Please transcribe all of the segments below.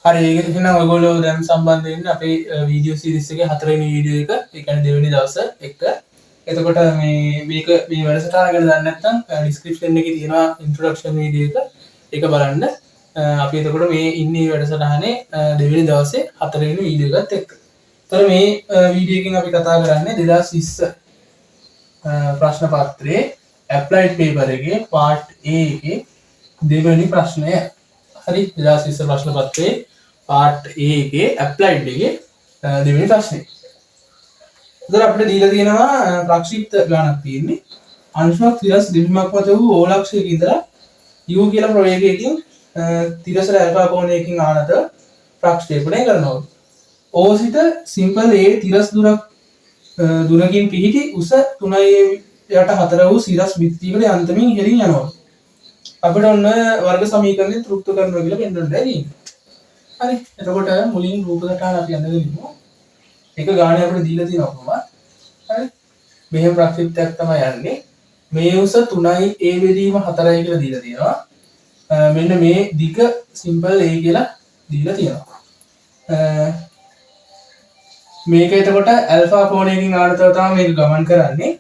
හරි ඒක එහෙනම් ඔයගොල්ලෝ දැන් සම්බන්ධ වෙන්න අපේ වීඩියෝ සීරීස් එකේ හතරවෙනි වීඩියෝ එක ඒ කියන්නේ දෙවෙනි දවස් එක. එතකොට මේක මේ වැඩසටහන ගැන දන්නේ නැත්නම් ඩිස්ක්‍රිප්ෂන් එකේ තියෙනවා ඉන්ට්‍රොඩක්ෂන් වීඩියෝ එක. ඒක බලන්න. අපි එතකොට මේ ඉන්නේ වැඩසටහනේ දෙවෙනි දවසේ හතරවෙනි වීඩියෝ එකත් එක්ක. ඒතර මේ වීඩියෝ එකෙන් අපි කතා කරන්නේ 2020 ප්‍රශ්න පත්‍රයේ ඇප්ලයිඩ් පේපර් එකේ පාර්ට් A එකේ දෙවෙනි ප්‍රශ්නය. හරි 2020 ප්‍රශ්න පත්‍රයේ පාර්ට් A එකේ ඇප්ලයිඩ් එකේ දෙවෙනි ප්‍රශ්නේ. ඉතින් අපිට දීලා තියෙනවා ප්‍රක්ෂිප්ත ගණනක් තියෙන්නේ. අංශුවක් 32 මක් මත වූ ඕලක්ෂයක ඉඳලා u කියලා ප්‍රවේගයකින් තිරසර ඇල්ෆා කෝණයකින් ආනත ප්‍රක්ෂේපණය කරනවා. O සිට සිම්පල් A තිරස් දුරකින් පිහිටි උස 3.4 වූ සිරස් බිත්තියකට යන්තමින් ඉහළින් යනවා. අපිට ඔන්න වර්ග සමීකරණය තෘප්ත කරනවා කියලා පෙන්වන්න බැරි. හරි. එතකොට මුලින් රූප සටහන අපි අඳගෙන ඉමු. එක ගානේ අපිට දීලා තියෙනවා කොහොමද? හරි. මෙහෙම ප්‍රක්ෂිප්තයක් තමයි යන්නේ. මේ උස 3යි a බෙදීම 4යි කියලා දීලා තියෙනවා. මෙන්න මේ දිග සිම්පල් a කියලා දීලා තියෙනවා. මේක එතකොට ඇල්ෆා කෝණයකින් ආනතව තමයි මේක ගමන් කරන්නේ.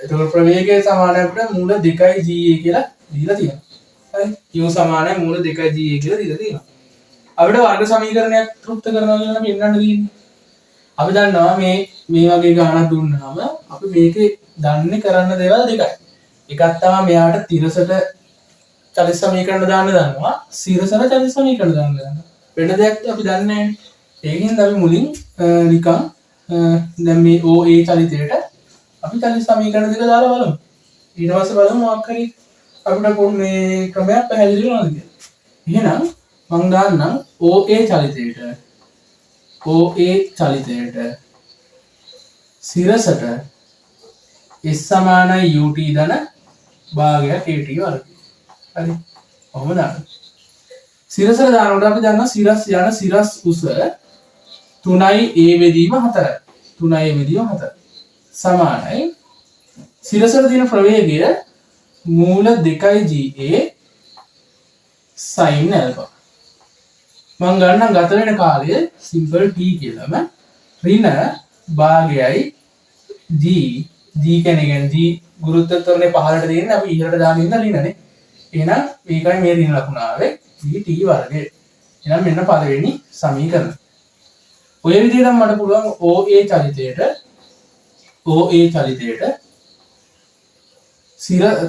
එතකොට ප්‍රවේගය සමානයි අපිට මූල 2යි ga කියලා දීලා තියෙනවා. හරි. u සමානයි මූල 2යි ga කියලා දීලා තියෙනවා. අපිට වර්ග සමීකරණයක් තෘප්ත කරනවා කියලා අපි එන්නන්න තියෙන්නේ. අපි දන්නවා මේ වගේ ගානක් දුන්නාම අපි මේකේ දන්නේ කරන්න දේවල් දෙකයි. එකක් තමයි මෙයාට තිරසට චලිත සමීකරණ දාන්න දන්නවා. සිරසට චලිත සමීකරණ දාන්න දන්නවා. වෙන දෙයක් අපි දන්නේ නැහැ. ඒකින්ද අපි මුලින් නිකන් දැන් මේ OA චලිතයට අපි චලිත සමීකරණ දෙක දාලා බලමු. ඊට පස්සේ බලමු මොකක් හරි අපිට මේ ක්‍රමයක් පැහැදිලි වෙනවද කියලා. එහෙනම් මම දාන්නම් OA චලිතයට සිරසට S සමානයි UT ධන භාගයක් AT වර්ගය. හරි. කොහොමද දාන්නේ? සිරසට දානකොට අපි දන්නවා සිරස් උස 3යි a බෙදීම 4යි. 3යි a බෙදීම 4 සමානයි සිරසට තියෙන ප්‍රවේගය මූල 2යි ga sin alpha. මම ගන්නම් ගත වෙන කාලය සිම්පල් t කියලාම ඍණ භාගයයි g කියන්නේ g ගුරුත්ව ත්වරණය පහළට දෙන්නේ අපි ඉහළට දාන ඉන්න ඍණනේ. එහෙනම් මේකයි මේ ඍණ ලකුණ ආවේ gt වර්ගය. එහෙනම් මෙන්න පළවෙනි සමීකරණ. ඔය විදිහට මට පුළුවන් OA චලිතයට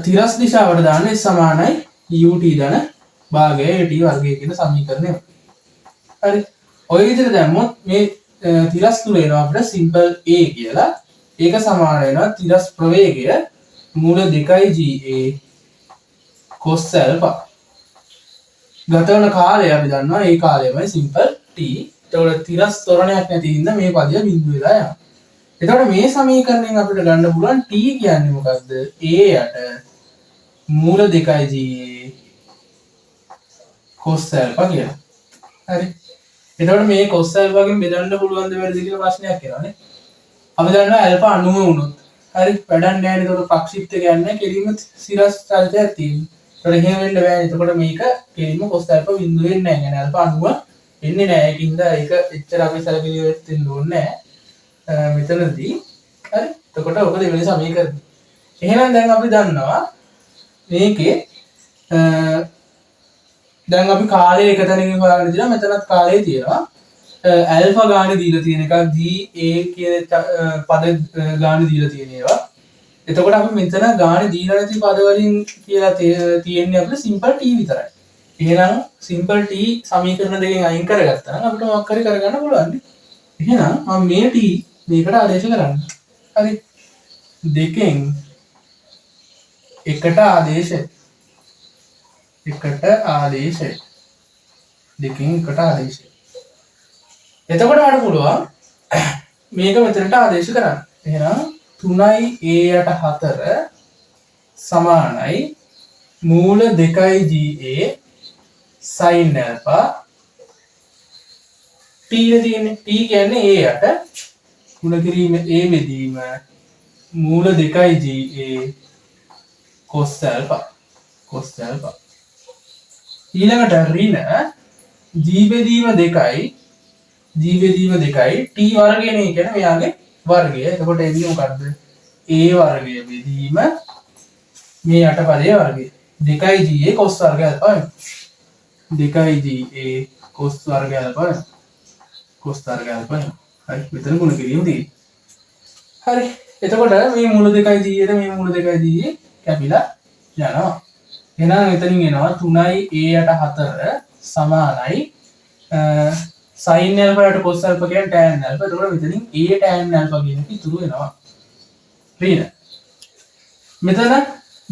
තිරස් දිශාවට දාන්න S සමානයි ut ධන භාගයයි AT වර්ගය කියන සමීකරණය. හරි. ඔය විදිහට දැම්මොත් මේ තිරස් තුල එනවා අපිට සිම්පල් A කියලා. ඒක සමාන වෙනවා තිරස් ප්‍රවේගය මූල 2යි ga cos alpha. ගත වෙන කාලය අපි දන්නවා ඒ කාලයමයි සිම්පල් t. ඒතකොට තිරස් ත්වරණයක් නැති හින්දා මේ පදය බිඳු වෙලා යනවා. එතකොට මේ සමීකරණයෙන් අපිට ගන්න පුළුවන් t කියන්නේ මොකක්ද? a යට මූල 2යි ga cos alpha කියලා. හරි. එතකොට මේ cos alpha ගෙන් බෙදන්න පුළුවන් දෙවැරද කියලා ප්‍රශ්නයක් එනවානේ. අපි දන්නවා alpha 90 වුණොත් හරි වැඩක් නැහැ නේද? ඒතකොට ප්‍රක්ෂිප්ත කියන්නේ කෙලින්ම සිරස් චලිතයක් තියෙනවා. ඒතකොට එහෙම වෙන්න බෑනේ. එතකොට මේක කෙලින්ම cos alpha බිඳු වෙන්නේ නැහැ. يعني alpha 90 එන්නේ නැහැ. ඒකින්ද ඒක එච්චර අපි සැලකිලිවෙත් වෙන්න ඕනේ නැහැ. මෙතනදී හරි. එතකොට ඔක දෙවෙනි සමීකරණය. එහෙනම් දැන් අපි දන්නවා මේකේ දැන් අපි කාලය එක තැනකින් හොයාගෙන ඉඳලා මෙතනත් කාලය තියෙනවා. ඇල්ෆා ගානේ දීලා තියෙන එකක් ga කියන පද ගානේ දීලා තියෙන ඒවා. එතකොට අපි මෙතන ගානේ දීලා නැති පද වලින් කියලා තියෙන්නේ අපිට සිම්පල් t විතරයි. එහෙනම් සිම්පල් t සමීකරණ දෙකෙන් අයින් කරගත්තා නම් අපිට මොකක් හරි කරගන්න පුළුවන්. එහෙනම් මම මේ t මේකට ආදේශ කරන්න. හරි. දෙකෙන් එකට ආදේශය. දෙකෙන් එකට ආදේශය. එතකොට මට පුළුවන් මේක මෙතනට ආදේශ කරන්න. එහෙනම් 3යි a යට 4 සමානයි මූල 2යි ga sin alpha t නේ තියෙන්නේ. t කියන්නේ a යට ගුණ කිරීම a බෙදීම මූල 2යි ga cos alpha. ඊළඟට ඍණ ජීවදීම 2යි ජීවදීම 2යි t වර්ගයනේ කියන්නේ මෙයාගේ වර්ගය. එතකොට එන්නේ මොකද්ද? a වර්ගය බෙදීම මේ යටපදයේ වර්ගය. 2යි ga cos වර්ගය අල්පා 2යි ga cos වර්ගය අල්පා cos වර්ගය අල්පා. හරි මෙතන ගුණ කිරීම තියෙන්නේ. හරි එතකොට මේ මූල 2යි ga මේ මූල 2යි ga කැපිලා යනවා. එහෙනම් මෙතනින් එනවා 3යි a යට 4 සමානයි sin alpha යට cos alpha කියන්නේ tan alpha. එතකොට මෙතනින් a tan alpha කියන එක ඉතුරු වෙනවා. හරිද? මෙතන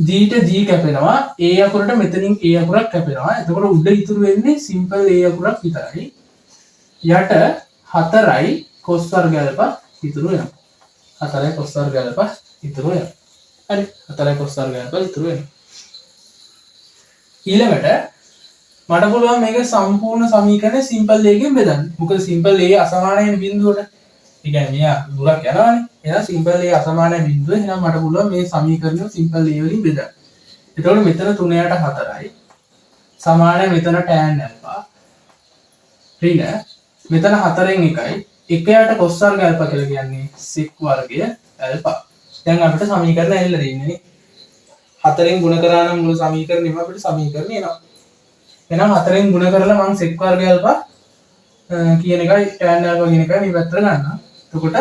g ට g කැපෙනවා. a අකුරට මෙතනින් a අකුරක් කැපෙනවා. එතකොට උඩ ඉතුරු වෙන්නේ simple a අකුරක් විතරයි. යට 4යි cos වර්ග alpha ඉතුරු වෙනවා. 4යි cos වර්ග alpha ඉතුරු වෙනවා. හරි 4යි cos වර්ග alpha ඉතුරු වෙනවා. ඊළඟට මට පුළුවන් මේක සම්පූර්ණ සමීකරණය සිම්පල් a එකෙන් බෙදන්න. මොකද සිම්පල් a අසමාන වෙන බිඳුවට. ඒ කියන්නේ මෙයා දුරක් යනවානේ. එහෙනම් සිම්පල් a අසමාන බිඳුව. එහෙනම් මට පුළුවන් මේ සමීකරණය සිම්පල් a වලින් බෙදන්න. එතකොට මෙතන 3යට 4යි සමාන මෙතන tan alpha. හරිද? මෙතන 4න් 1යි. 1යට cos වර්ග alpha කියලා කියන්නේ sec වර්ගය alpha. දැන් අපිට සමීකරණ ඇවිල්ලා තියෙන්නේ. 4න් ගුණ කරා නම් මුළු සමීකරණයම අපිට සමීකරණය එනවා. එහෙනම් 4න් ගුණ කරලා මම sec වර්ග alpha කියන එකයි tan alpha කියන එකයි මේ පැත්තට ගන්නවා. එතකොට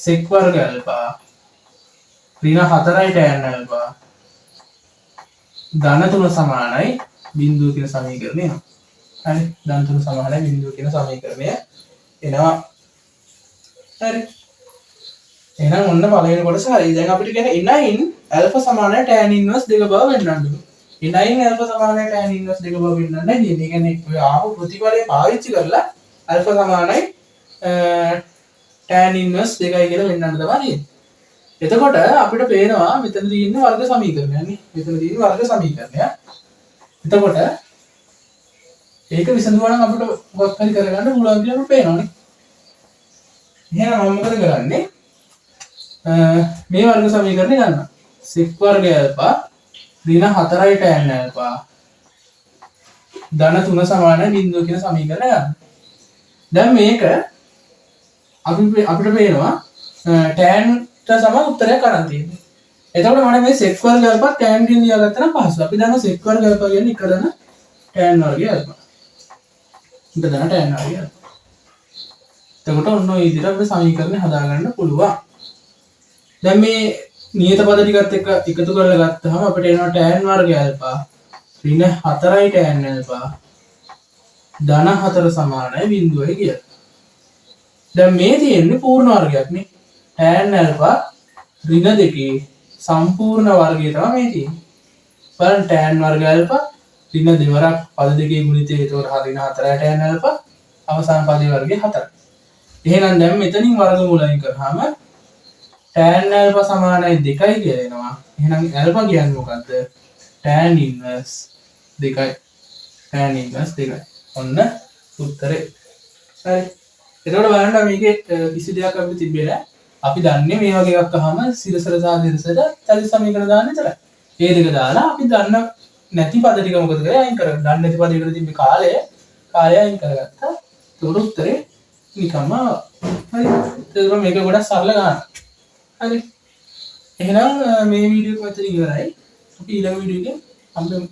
sec වර්ග alpha ඍණ 4යි tan alpha ධන 3 සමානයි බිඳුව කියන සමීකරණය එනවා. හරි ධන 3 සමානයි බිඳුව කියන සමීකරණය එනවා. හරි එහෙනම් ඔන්න පළවෙනි කොටස හරි. දැන් අපිට කියන in alpha සමානයි tan inverse 2 බව වෙන්නන්න ඕනේ. in alpha සමානයි tan inverse 2 බව වෙන්නන්න නේද? ඒ කියන්නේ ඔය ආපු ප්‍රතිඵලය පාවිච්චි කරලා alpha සමානයි tan inverse 2යි කියලා වෙන්නන්න තමයි. එතකොට අපිට පේනවා මෙතන තියෙන වර්ග සමීකරණයක් නේ. මෙතන තියෙන වර්ග සමීකරණයක්. එතකොට ඒක විසඳුවා නම් අපිට මොකක් හරි කරගන්න පුළුවන් කියලා පේනවනේ. එහෙනම් මම මොකද කරන්නේ? මේ වර්ග සමීකරණය ගන්න. sec වර්ග alpha ඍණ 4යි tan alpha ධන 3 සමානයි බිඳුව කියන සමීකරණය ගන්න. දැන් මේක අපිට පේනවා tan ට සමාන උත්තරයක් අරන් තියෙනවා. එතකොට මම මේ sec වර්ග alpha tan කියන ලියාගත්තා නම් පහසුයි. අපි දන්නවා sec වර්ග alpha කියන්නේ එක දන tan වර්ගය alpha. එක දන tan වර්ගය alpha. එතකොට ඔන්න ඔය විදිහට අපිට සමීකරණය හදාගන්න පුළුවන්. දැන් මේ නියත පද ටිකත් එක්ක එකතු කරලා ගත්තාම අපිට එනවා tan වර්ග alpha ඍණ 4යි tan alpha ධන 4 සමානයි බිඳුවයි කියලා. දැන් මේ තියෙන්නේ පූර්ණ වර්ගයක් නේ. tan alpha ඍණ 2 සම්පූර්ණ වර්ගය තමයි මේ තියෙන්නේ. බලන්න tan වර්ග alpha ඍණ දෙවරක් පද දෙකේ ගුණිතය ඒතකොට ඍණ 4යි tan alpha අවසාන පදේ වර්ගය 4යි. එහෙනම් දැන් මෙතනින් වර්ගමූලයෙන් කරාම tan alpha සමානයි 2යි කියලා එනවා. එහෙනම් alpha කියන්නේ මොකද්ද? tan inverse 2යි. tan inverse 2යි. ඔන්න උත්තරේ. හරි. එතකොට බලන්න මේකේ කිසි දෙයක් අපිට තිබ්බේ නැහැ. අපි දන්නේ මේ වගේ එකක් අහම සිරසර සහ දිරසට චලිත සමීකරණ දාන්න විතරයි. ඒ දෙක දාලා අපි දන්න නැති පද ටික මොකද කරේ අයින් කරගන්න. දන්නේ නැති පදයකට තිබ්බේ කාලය අයින් කරගත්තා. ඒකට උත්තරේ නිකම්ම හරි. ඒක මේක ගොඩක් සරල ගන්න. හරි එහෙනම් මේ වීඩියෝ එක මෙතන ඉවරයි. අපි ඊළඟ වීඩියෝ එකෙන් හම්බෙමු.